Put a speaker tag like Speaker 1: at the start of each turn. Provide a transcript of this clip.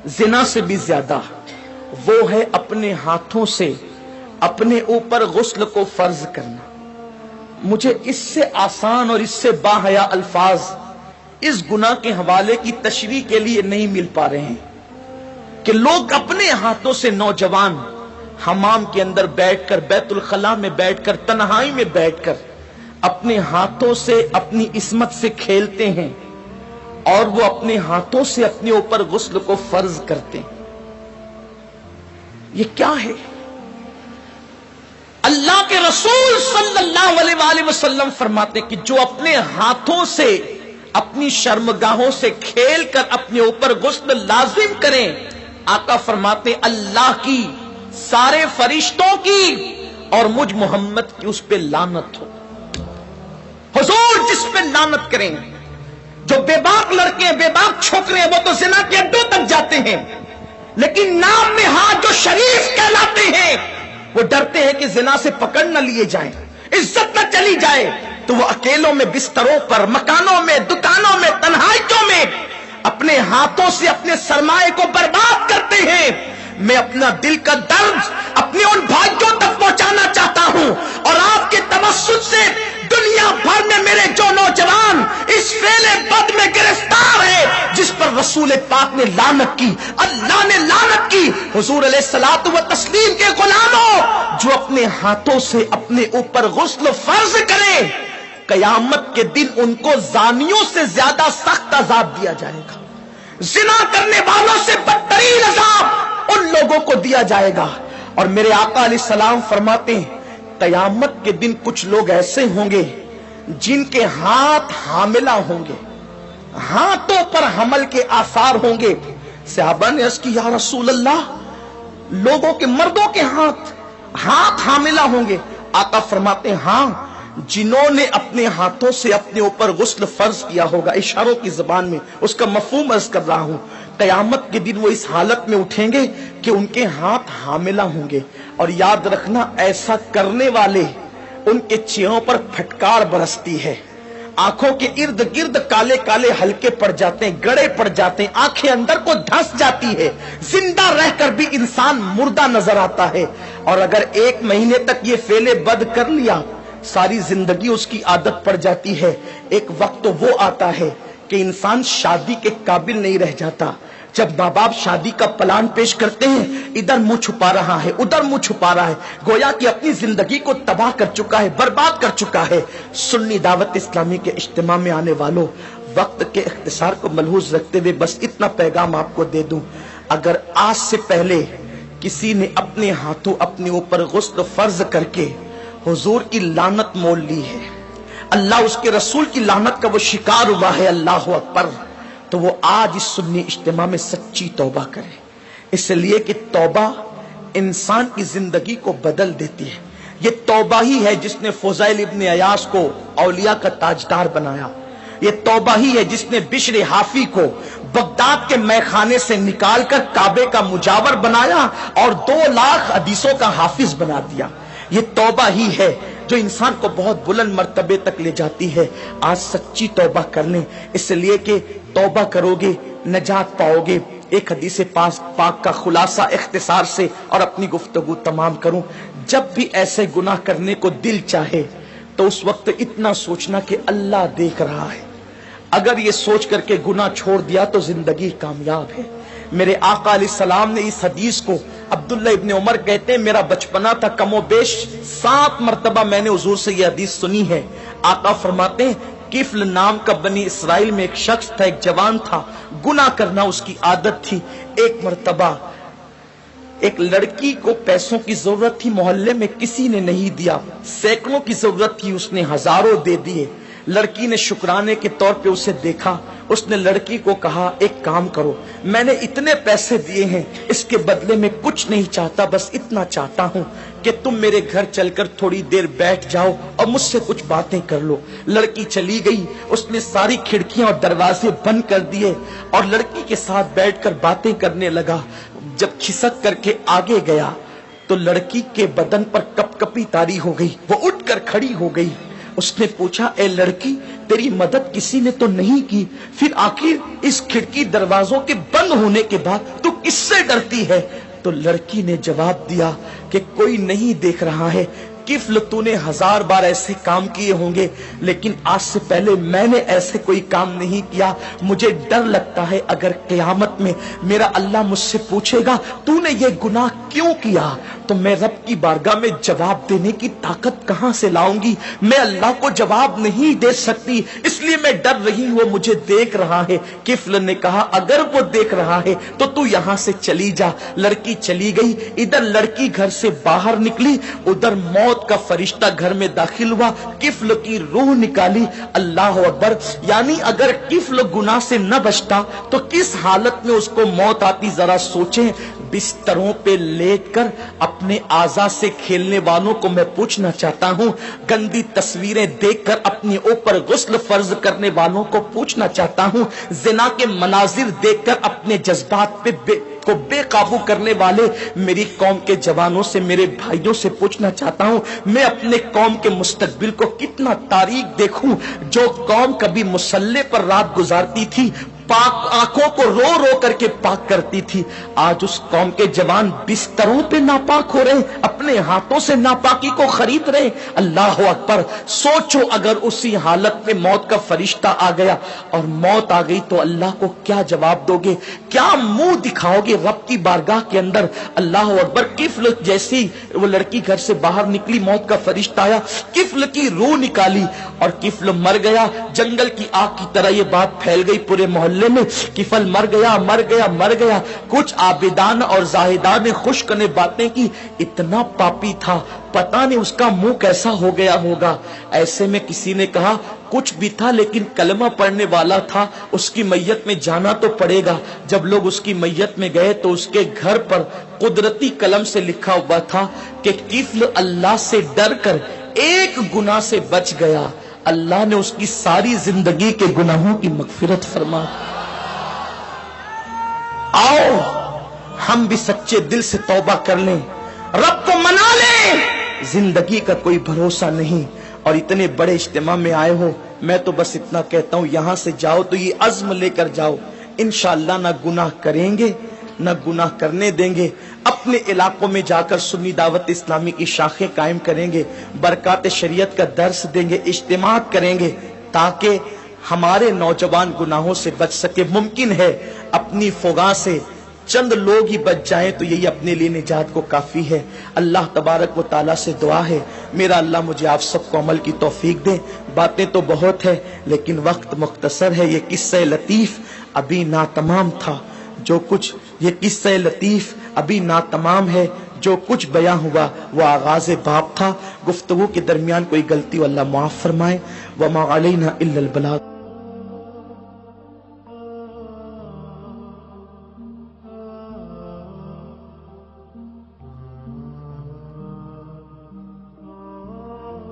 Speaker 1: जिना से भी ज्यादा वो है अपने हाथों से अपने ऊपर गुस्ल को फर्ज करना। मुझे इससे आसान और इससे बाहया अल्फाज इस गुनाह के हवाले की तशरीह के लिए नहीं मिल पा रहे हैं कि लोग अपने हाथों से, नौजवान हमाम के अंदर बैठकर, बैतुल खला में बैठकर, तन्हाई में बैठकर अपने हाथों से अपनी इस्मत से खेलते हैं और वो अपने हाथों से अपने ऊपर गुस्ल को फर्ज करते हैं। ये क्या है? अल्लाह के रसूल सल्लल्लाहु अलैहि वसल्लम फरमाते कि जो अपने हाथों से अपनी शर्मगाहों से खेल कर अपने ऊपर गुस्ल लाजिम करें, आका फरमाते अल्लाह की, सारे फरिश्तों की और मुझ मोहम्मद की उस पे लानत हो। हुजूर जिस पे लानत करें, जो बेबाक लड़के, बेबाक छोकरे, वो तो जिना के अड्डों तक जाते हैं, लेकिन नाम में हाथ जो शरीफ कहलाते हैं, वो डरते हैं कि जिना से पकड़ न लिए जाएं, इज्जत न चली जाए, तो वो अकेलों में, बिस्तरों पर, मकानों में, दुकानों में, तन्हाइयों में अपने हाथों से अपने सरमाए को बर्बाद करते हैं। मैं अपना दिल का दर्द अपने उन भाइयों तक पहुंचाना चाहता हूं और आपके तवस्सुत से दुनिया भर में मेरे जो नौजवान इस फेले बद में गिरफ्तार है, जिस पर रसूल पाक ने लानत की, अल्लाह ने लानत की, हुजूर अलैहिस्सलातु व तस्लीम के गुलामों, जो अपने हाथों से अपने ऊपर गुस्ल फर्ज करें, कयामत के दिन उनको जानियों से ज्यादा सख्त अजाब दिया जाएगा। जिना करने वालों से बदतरीन अजाब उन लोगों को दिया जाएगा। और मेरे आका अलैहिस्सलाम फरमाते हैं कयामत के दिन कुछ लोग ऐसे होंगे जिनके हाथ हामिला होंगे, हाथों पर हमल के आसार होंगे। सहाबा ने अर्ज़ की या रसूल अल्लाह, लोगों के, मर्दों के हाथ हामिला होंगे? आका फरमाते हैं हाँ, जिन्होंने अपने हाथों से अपने ऊपर गुस्ल फर्ज किया होगा। इशारों की जबान में उसका मफहूम अर्ज कर रहा हूं। कयामत के दिन वो इस हालत में उठेंगे कि उनके हाथ हामिला होंगे। और याद रखना, ऐसा करने वाले उनके चेहरों पर फटकार बरसती है, आंखों के इर्द गिर्द काले काले हल्के पड़ जाते हैं, गड़े पड़ जाते हैं, आंखें अंदर को धंस जाती है, जिंदा रहकर भी इंसान मुर्दा नजर आता है। और अगर 1 महीने तक ये फेले बद कर लिया, सारी जिंदगी उसकी आदत पड़ जाती है। एक वक्त तो वो आता है कि इंसान शादी के काबिल नहीं रह जाता। जब माँ बाप शादी का प्लान पेश करते हैं, इधर मुंह छुपा रहा है, उधर मुंह छुपा रहा है, गोया कि अपनी जिंदगी को तबाह कर चुका है, बर्बाद कर चुका है। सुन्नी दावत इस्लामी के इज्तिमा में आने वालों, वक्त के इख्तिसार को मलहूज रखते हुए बस इतना पैगाम आपको दे दूं, अगर आज से पहले किसी ने अपने हाथों अपने ऊपर गुस्ल फर्ज करके हुजूर की लानत मोल ली है, अल्लाह उसके रसूल की लानत का वो शिकार हुआ है, अल्लाह अकबर, तो वो आज इस सुन्नी इज्तिमा में सच्ची तौबा करे। इसलिए कि तौबा इंसान की जिंदगी को बदल देती है। ये तौबा ही है जिसने फुज़ैल इब्न अयास को औलिया का ताजदार बनाया। ये तौबा ही है जिसने बिश्र हाफी को बगदाद के मैखाने से निकालकर काबे का मुजावर बनाया और 2 लाख हदीसों का हाफिज बना दिया। ये तौबा ही है जो इंसान को बहुत बुलंद मर्तबे तक ले जाती है। आज सच्ची तौबा कर लें, इसलिए कि तौबा करोगे नजात पाओगे। एक हदीस पाक का खुलासा इख्तिसार से और अपनी गुफ्तगू तमाम करूं, जब भी ऐसे गुनाह करने को दिल चाहे तो उस वक्त इतना सोचना कि अल्लाह देख रहा है। अगर ये सोच करके गुनाह छोड़ दिया तो जिंदगी कामयाब है। मेरे आका अलैहिस्सलाम ने इस हदीस को, अब्दुल्ला इब्न उमर कहते हैं मेरा बचपना था, कमोबेश 7 मरतबा मैंने हुजूर से ये हदीस सुनी है। आका फरमाते हैं किफ्ल नाम का बनी इसराइल में एक शख्स था, एक जवान था, गुनाह करना उसकी आदत थी। एक मरतबा एक लड़की को पैसों की जरूरत थी, मोहल्ले में किसी ने नहीं दिया, सैकड़ों की जरूरत थी, उसने हजारों दे दिए। लड़की ने शुक्राने के तौर पे उसे देखा, उसने लड़की को कहा एक काम करो, मैंने इतने पैसे दिए हैं, इसके बदले में कुछ नहीं चाहता, बस इतना चाहता हूं कि तुम मेरे घर चलकर थोड़ी देर बैठ जाओ और मुझसे कुछ बातें कर लो। लड़की चली गई, उसने सारी खिड़कियां और दरवाजे बंद कर दिए और लड़की के साथ बैठकर बातें करने लगा। जब खिसक करके आगे गया तो लड़की के बदन पर कपकपी तारी हो गई, वो उठकर खड़ी हो गई। उसने पूछा ए लड़की, तेरी मदद किसी ने तो नहीं की, फिर आखिर इस खिड़की दरवाजों के बंद होने के बाद तू کس سے ڈرتی ہے؟ تو لڑکی نے جواب دیا کہ کوئی نہیں دیکھ رہا ہے، کفل تو نے 1000 بار ایسے کام کیے ہوں گے، لیکن آج سے پہلے میں نے ایسے کوئی کام نہیں کیا، مجھے ڈر لگتا ہے اگر قیامت میں میرا اللہ مجھ سے پوچھے گا تو نے یہ گناہ کیوں کیا، تو میں رب کی بارگاہ میں جواب دینے کی طاقت کہاں سے لاؤں گی؟ میں اللہ کو جواب نہیں دے سکتی، اس لیے میں ڈر رہی ہوں، وہ مجھے دیکھ رہا ہے۔ کفل نے کہا اگر وہ دیکھ رہا ہے تو تو یہاں سے چلی جا۔ لڑکی چلی گئی، ادھر لڑکی گھر سے باہر نکلی، ادھر موت کا فرشتہ گھر میں داخل ہوا، کفل کی روح نکالی۔ اللہ اکبر! یعنی اگر کفل گناہ سے نہ بچتا تو کس حالت میں اس کو موت آتی، ذرا سوچیں۔ بستروں پہ لیٹ کر اپنے اعضاء سے کھیلنے والوں کو میں پوچھنا چاہتا ہوں، گندی تصویریں دیکھ کر اپنے اوپر غسل فرض کرنے والوں کو پوچھنا چاہتا ہوں، زنا کے مناظر دیکھ کر اپنے جذبات پہ بے قابو کرنے والے میری قوم کے جوانوں سے، میرے بھائیوں سے پوچھنا چاہتا ہوں، میں اپنے قوم کے مستقبل کو کتنا تاریک دیکھوں۔ جو قوم کبھی مصلی پر رات گزارتی تھی، پاک آنکھوں کو رو رو کر کے پاک کرتی تھی، آج اس قوم کے جوان بستروں پہ ناپاک ہو رہے ہیں، اپنے ہاتھوں سے ناپاکی کو خرید رہے ہیں۔ اللہ اکبر! سوچو اگر اسی حالت میں موت کا فرشتہ آ گیا اور موت آ گئی تو اللہ کو کیا جواب دو گے؟ کیا منہ دکھاؤ گے رب کی بارگاہ کے اندر؟ اللہ اکبر! کفل جیسی وہ لڑکی گھر سے باہر نکلی، موت کا فرشتہ آیا، کفل کی روح نکالی اور کفل مر گیا۔ جنگل کی آگ کی طرح یہ بات پھیل گئی پورے محلے میں، کفل مر گیا، مر گیا، مر گیا۔ کچھ عابدان اور زاہدان نے خشک نے باتیں کی، اتنا پاپی تھا، پتہ نہیں اس کا منہ کیسا ہو گیا ہوگا۔ ایسے میں کسی نے کہا کچھ بھی تھا لیکن کلمہ پڑھنے والا تھا، اس کی میت میں جانا تو پڑے گا۔ جب لوگ اس کی میت میں گئے تو اس کے گھر پر قدرتی قلم سے لکھا ہوا تھا کہ کفل اللہ سے ڈر کر ایک گناہ سے بچ گیا، اللہ نے اس کی ساری زندگی کے گناہوں کی مغفرت فرما۔ آؤ ہم بھی سچے دل سے توبہ کر لیں، رب کو منا لیں۔ زندگی کا کوئی بھروسہ نہیں، اور اتنے بڑے اجتماع میں آئے ہو، میں تو بس اتنا کہتا ہوں یہاں سے جاؤ تو یہ عزم لے کر جاؤ، انشاءاللہ نہ گناہ کریں گے نہ گناہ کرنے دیں گے۔ اپنے علاقوں میں جا کر سنی دعوت اسلامی کی شاخیں قائم کریں گے، برکات شریعت کا درس دیں گے، اجتماع کریں گے تاکہ ہمارے نوجوان گناہوں سے بچ سکے۔ ممکن ہے اپنی فغاں سے چند لوگ ہی بچ جائیں تو یہی اپنے لیے نجات کو کافی ہے۔ اللہ تبارک و تعالیٰ سے دعا ہے میرا اللہ مجھے آپ سب کو عمل کی توفیق دے۔ باتیں تو بہت ہے لیکن وقت مختصر ہے۔ یہ قصہ لطیف ابھی ناتمام تھا، جو کچھ یہ قصہ لطیف ابھی ناتمام ہے، جو کچھ بیاں ہوا وہ آغاز باب تھا۔ گفتگو کے درمیان کوئی غلطی اللہ معاف فرمائے۔ وما علینا الا البلاغ